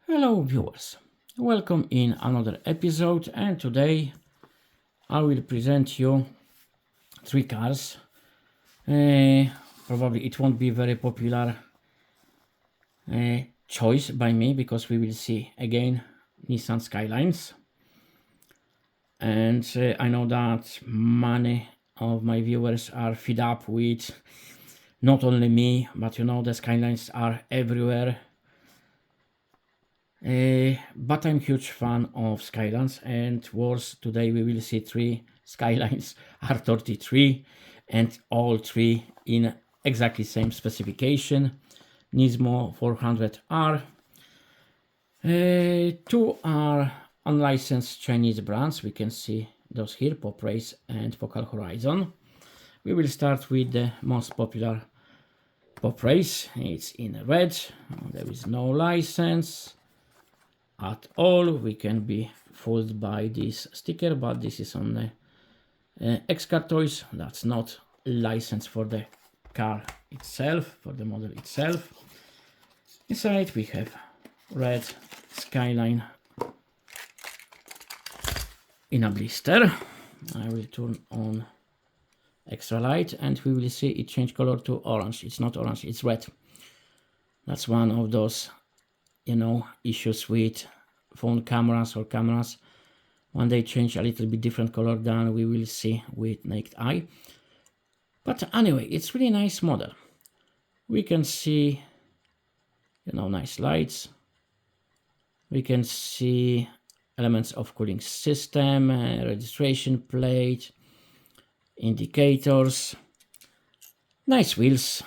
Hello viewers, welcome in another episode, and today I will present you three cars. Probably it won't be very popular choice by me because we will see again Nissan Skylines, and I know that many of my viewers are fed up with not only me, but the Skylines are everywhere. But I'm huge fan of Skylines, and worse, today we will see three Skylines R33, and all three in exactly same specification. Nismo 400R. Two are unlicensed Chinese brands. We can see those here, Pop Race and Focal Horizon. We will start with the most popular Pop Race. It's in red. There is no license at all. We can be fooled by this sticker, but this is on the X-Car Toys. That's not licensed for the car itself, for the model itself. Inside we have red Skyline in a blister. I will turn on extra light and we will see it change color to orange. It's not orange, it's red. That's one of those issues with phone cameras or cameras when they change a little bit different color than we will see with naked eye. But anyway, it's really nice model. We can see nice lights. We can see elements of cooling system, registration plate, indicators, nice wheels,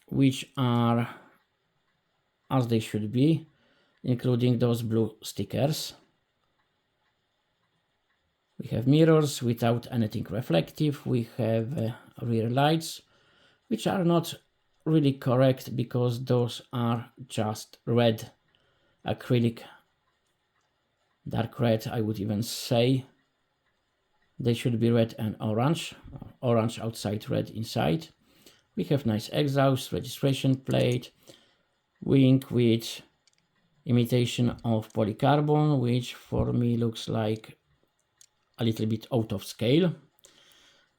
which are as they should be, including those blue stickers. We have mirrors without anything reflective. We have rear lights, which are not really correct because those are just red acrylic, dark red, I would even say. They should be red and orange, orange outside, red inside. We have nice exhaust, registration plate, wing with imitation of polycarbon, which for me looks like a little bit out of scale.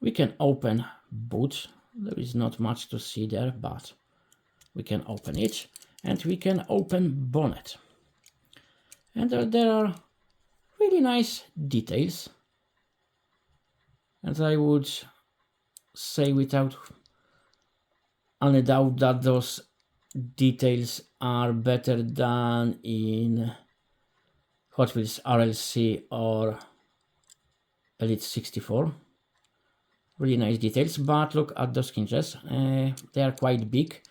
We can open boot. There is not much to see there, but we can open it, and we can open bonnet. And there are really nice details, and I would say without any doubt that those details are better than in Hot Wheels RLC or Elite 64. Really nice details, but look at those hinges. They are quite big.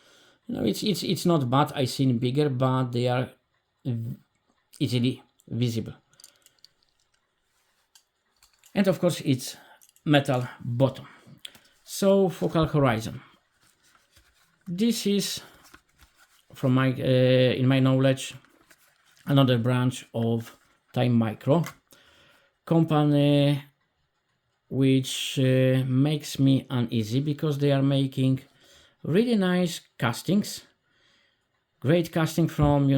It's not bad. I've seen bigger, but they are easily visible. And of course, it's metal bottom. So Focal Horizon. This is, from my in my knowledge, another branch of Time Micro company, which makes me uneasy because they are making really nice castings, great casting from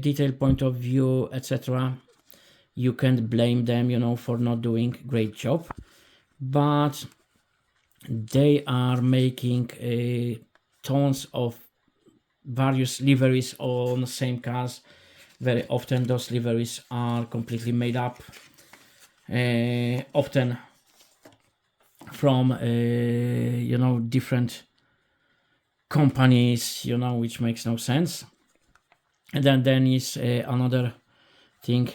detail point of view, etc. You can't blame them for not doing great job, but they are making tons of various liveries on the same cars. Very often those liveries are completely made up, often from different companies, which makes no sense. And then is another thing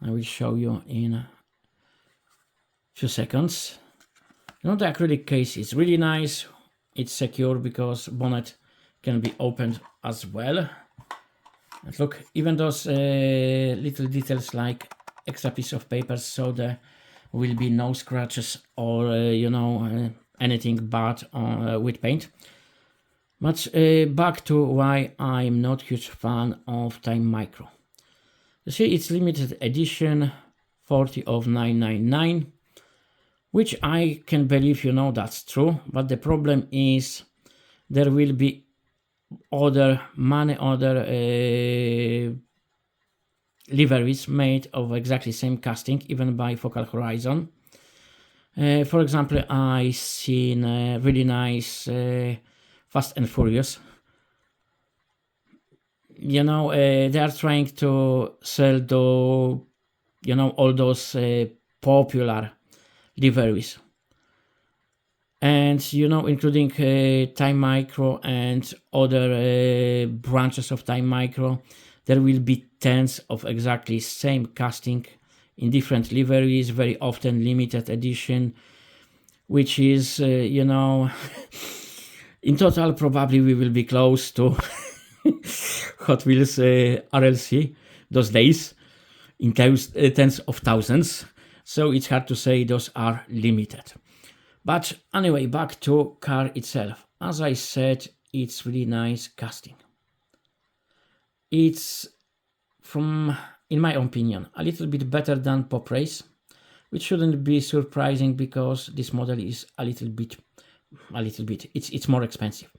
I will show you in a few seconds. The acrylic case is really nice. It's secure because bonnet can be opened as well. And look, even those little details like extra piece of paper, so there will be no scratches or anything bad with paint. But back to why I'm not huge fan of Time Micro. You see, it's limited edition, 40 of 999, which I can believe that's true. But the problem is there will be many other liveries made of exactly same casting, even by Focal Horizon. For example, I seen really nice Fast and Furious. You know, they are trying to sell the, you know, all those popular liveries, and you know, including Time Micro and other branches of Time Micro. There will be tens of exactly same casting in different liveries, very often limited edition, which is, you know, in total probably we will be close to Hot Wheels RLC those days in tens of thousands. So it's hard to say those are limited. But anyway, back to car itself. As I said, it's really nice casting. It's, in my opinion, a little bit better than Pop Race, which shouldn't be surprising because this model is a little bit, it's more expensive.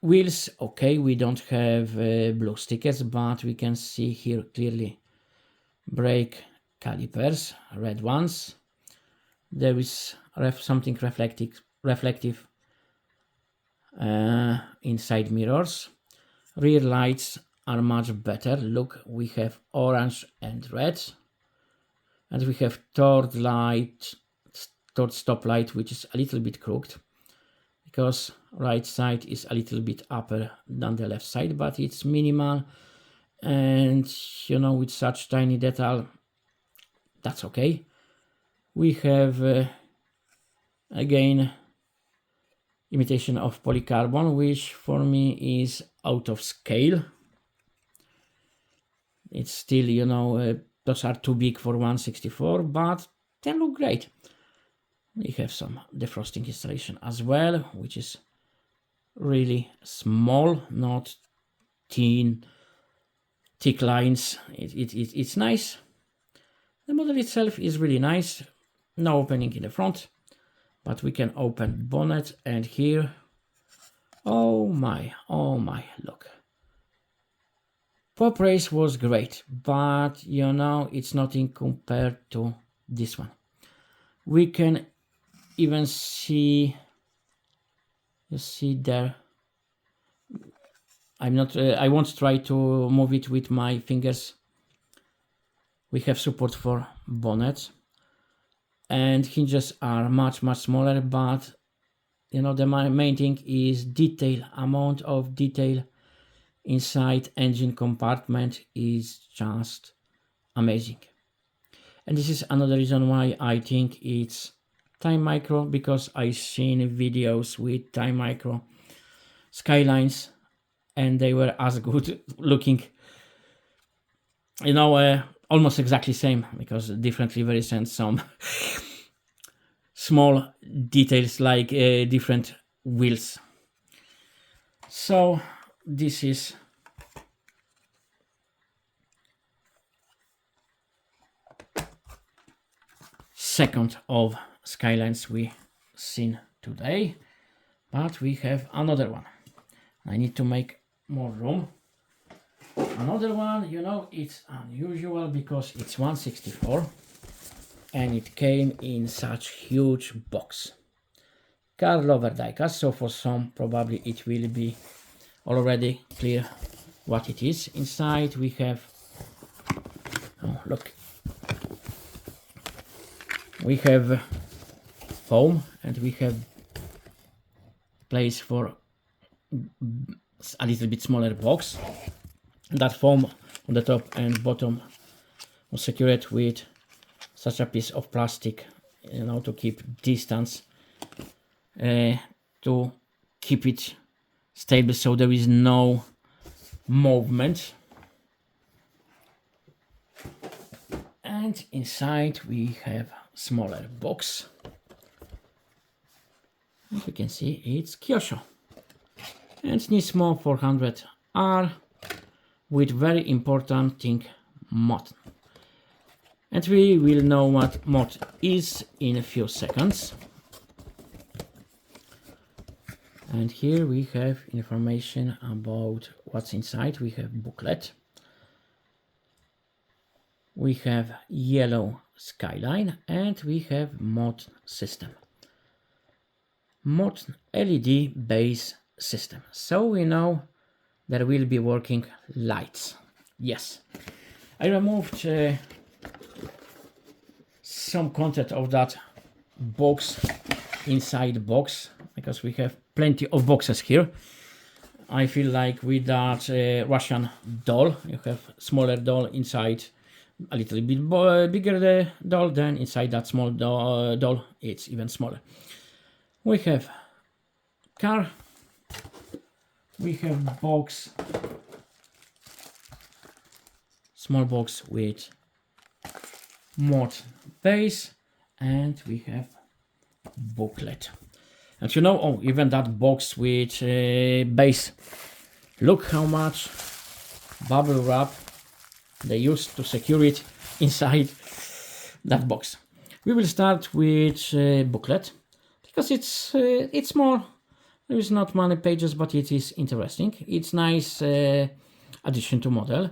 Wheels, okay, we don't have blue stickers, but we can see here clearly brake calipers, red ones. There is something reflective inside mirrors. Rear lights are much better. Look, we have orange and red, and we have third stop light, which is a little bit crooked because right side is a little bit upper than the left side, but it's minimal, and you know, with such tiny detail, that's okay. We have again imitation of polycarbon, which for me is out of scale. It's still, you know, those are too big for 1/64, but they look great. We have some defrosting installation as well, which is really small, not thin, thick lines. It's nice. The model itself is really nice. No opening in the front, but we can open bonnet, and here, oh my, look. Pop Race was great, but you know, it's nothing compared to this one. We can even see, you see there, I won't try to move it with my fingers. We have support for bonnet, and hinges are much smaller, but you know, the main thing is detail. Amount of detail inside engine compartment is just amazing. And this is another reason why I think it's Time Micro, because I've seen videos with Time Micro Skylines and they were as good looking, you know, almost exactly same, because different liveries and some small details like different wheels. So this is second of Skylines we seen today, but we have another one. I need to make more room. Another one, you know, it's unusual because it's 1/64 and it came in such huge box. Car lover diecast, so for some probably it will be already clear what it is. Inside we have, oh look, we have foam and we have place for a little bit smaller box. That foam on the top and bottom was secured with such a piece of plastic, you know, to keep distance, to keep it stable so there is no movement. And inside we have smaller box. As you can see, it's Kyosho and Nismo 400R with very important thing, mod. And we will know what mod is in a few seconds. And here we have information about what's inside. We have booklet. We have yellow Skyline, and we have mod system. Mod LED base system. So we know there will be working lights. Yes. I removed some content of that box, inside box, because we have plenty of boxes here. I feel like with that Russian doll, you have smaller doll inside, a little bit bigger doll, then inside that small doll it's even smaller. We have car, we have box, small box with mod base, and we have booklet. And you know, oh, even that box with base, look how much bubble wrap they used to secure it inside that box. We will start with booklet because it's small. There is not many pages, but it is interesting. It's nice addition to model.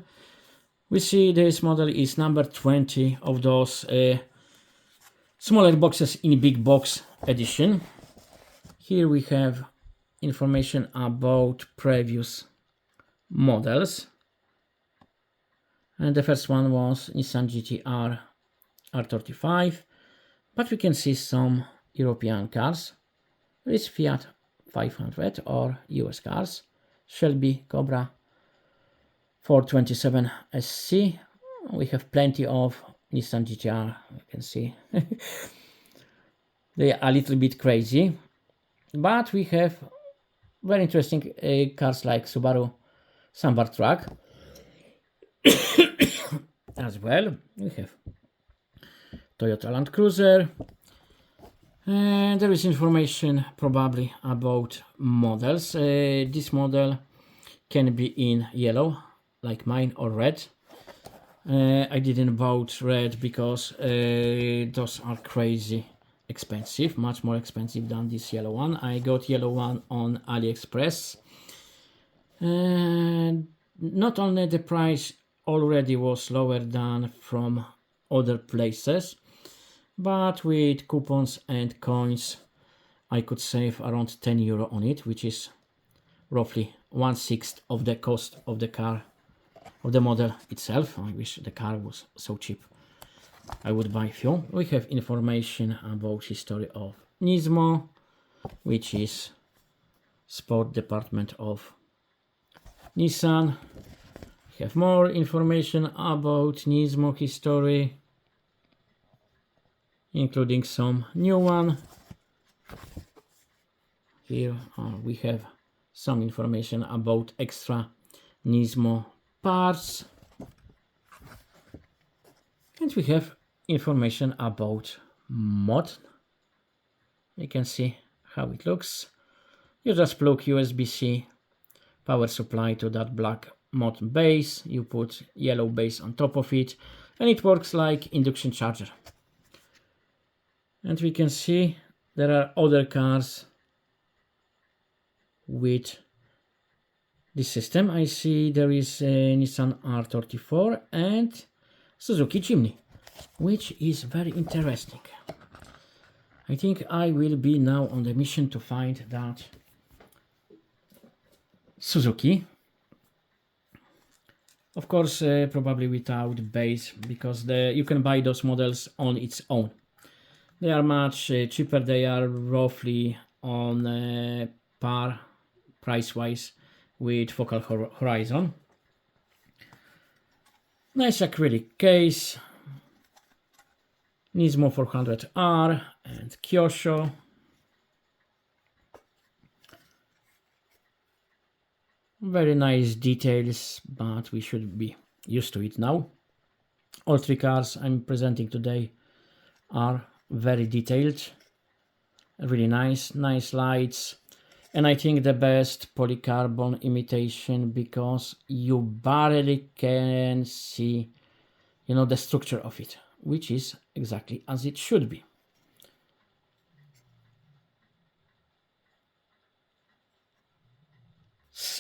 We see this model is number 20 of those smaller boxes in big box edition. Here we have information about previous models. And the first one was Nissan GT-R R35, but we can see some European cars. There is Fiat 500 or US cars, Shelby Cobra 427 SC. We have plenty of Nissan GT-R, you can see. They are a little bit crazy, but we have very interesting cars like Subaru Sambar truck as well. We have Toyota Land Cruiser, and there is information probably about models. This model can be in yellow like mine or red. I didn't bought red because those are crazy expensive, much more expensive than this yellow one. I got yellow one on AliExpress, and not only the price already was lower than from other places, but with coupons and coins I could save around 10 euro on it, which is roughly 1/6 of the cost of the car, of the model itself. I wish the car was so cheap. I would buy few. We have information about history of Nismo, which is sport department of Nissan. We have more information about Nismo history, including some new one. Here we have some information about extra Nismo parts, and we have information about mod. You can see how it looks. You just plug USB-C power supply to that black mod base, you put yellow base on top of it, and it works like induction charger. And we can see there are other cars with this system. I see there is a Nissan R34 and Suzuki Jimny, which is very interesting. I think I will be now on the mission to find that Suzuki. Of course, probably without base, because you can buy those models on its own. They are much cheaper. They are roughly on par price-wise with Focal Horizon. Nice acrylic case. Nismo 400R and Kyosho. Very nice details, but we should be used to it now. All three cars I'm presenting today are very detailed, really nice lights, and I think the best polycarbon imitation, because you barely can see, you know, the structure of it, which is exactly as it should be.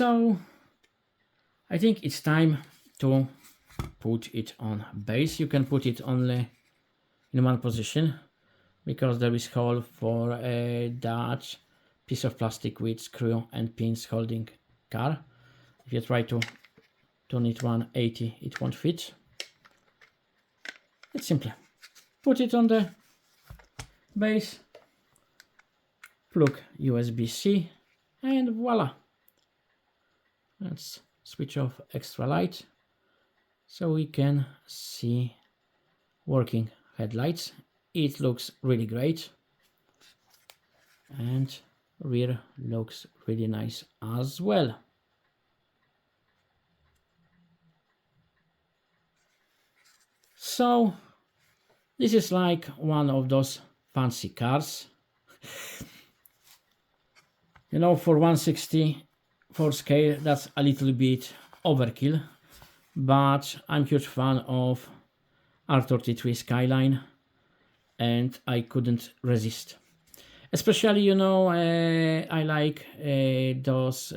So I think it's time to put it on base. You can put it only in one position because there is hole for that piece of plastic with screw and pins holding car. If you try to turn it 180, it won't fit. It's simple. Put it on the base, plug USB-C, and voila. Let's switch off extra light so we can see working headlights. It looks really great, and rear looks really nice as well. So this is like one of those fancy cars. You know, for 1/64 scale, that's a little bit overkill, but I'm a huge fan of R33 Skyline, and I couldn't resist. Especially, you know, I like those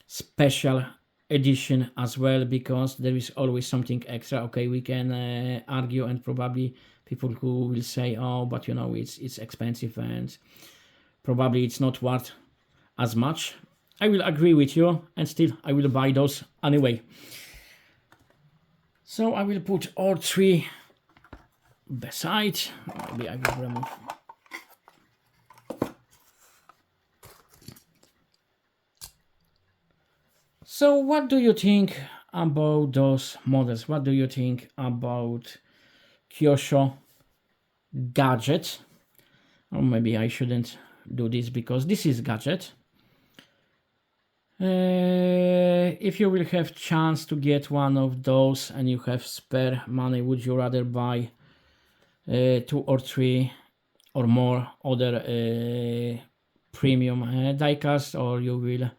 special edition as well, because there is always something extra. Okay, we can argue, and probably people who will say, oh, but you know, it's expensive and probably it's not worth as much. I will agree with you, and still I will buy those anyway. So I will put all three beside. Maybe I will remove. So what do you think about those models? What do you think about Kyosho gadget? Or maybe I shouldn't do this because this is gadget. If you will have chance to get one of those and you have spare money, would you rather buy 2 or 3 or more other premium diecast, or you will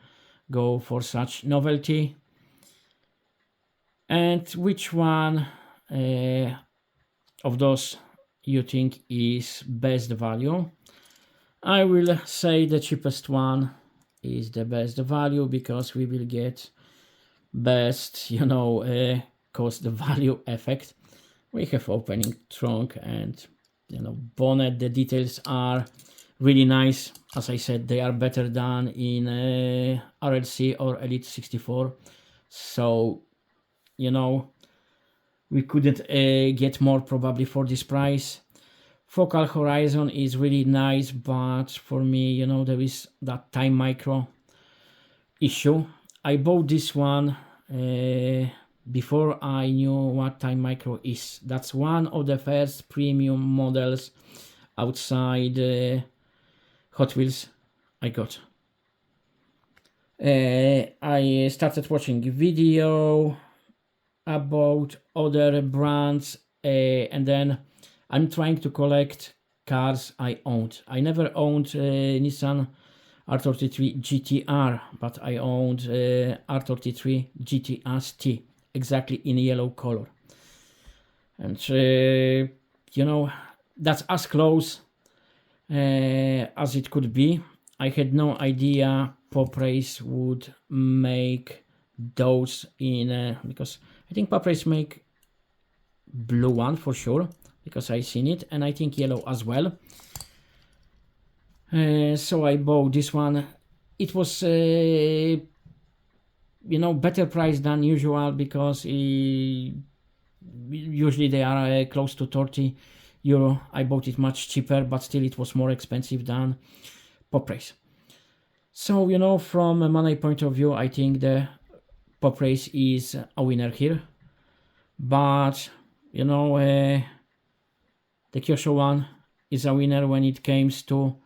go for such novelty? And which one of those you think is best value? I will say the cheapest one is the best value, because we will get best, you know, cost value effect. We have opening trunk and, you know, bonnet. The details are really nice. As I said, they are better than in RLC or Elite 64. So, you know, we couldn't get more probably for this price. Focal horizon is really nice, but for me, you know, there is that time micro issue. I bought this one before I knew what time micro is. That's one of the first premium models outside Hot Wheels I got. I started watching video about other brands, and then I'm trying to collect cars I owned. I never owned Nissan R33 GT-R, but I owned R33 GT-R ST, exactly in yellow color. And you know, that's as close as it could be. I had no idea Pop Race would make those in because I think Pop Race make blue one for sure, because I seen it, and I think yellow as well. So I bought this one. It was you know, better price than usual, because usually they are close to 30 euro. I bought it much cheaper, but still it was more expensive than Pop Race. So, you know, from a money point of view, I think the Pop Race is a winner here. But, you know, the Kyosho one is a winner when it comes to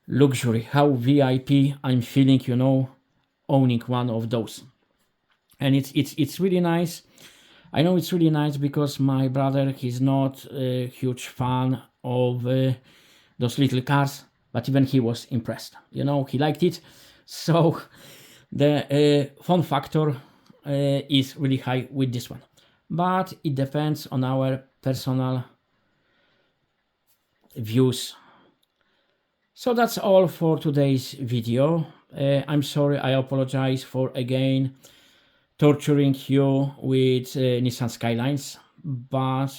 luxury, how VIP I'm feeling, you know, owning one of those. And it's really nice. I know it's really nice because my brother, he's not a huge fan of those little cars, but even he was impressed. You know, he liked it. So the fun factor is really high with this one. But it depends on our personal views. So that's all for today's video. I'm sorry, I apologize for again torturing you with Nissan Skylines, but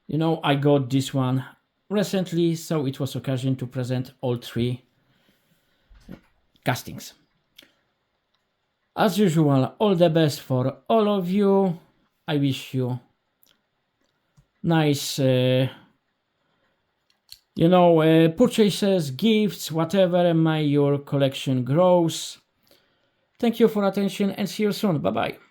you know, I got this one recently, so it was occasion to present all three castings. As usual, all the best for all of you. I wish you nice, purchases, gifts, whatever. May your collection grows. Thank you for attention and see you soon. Bye bye.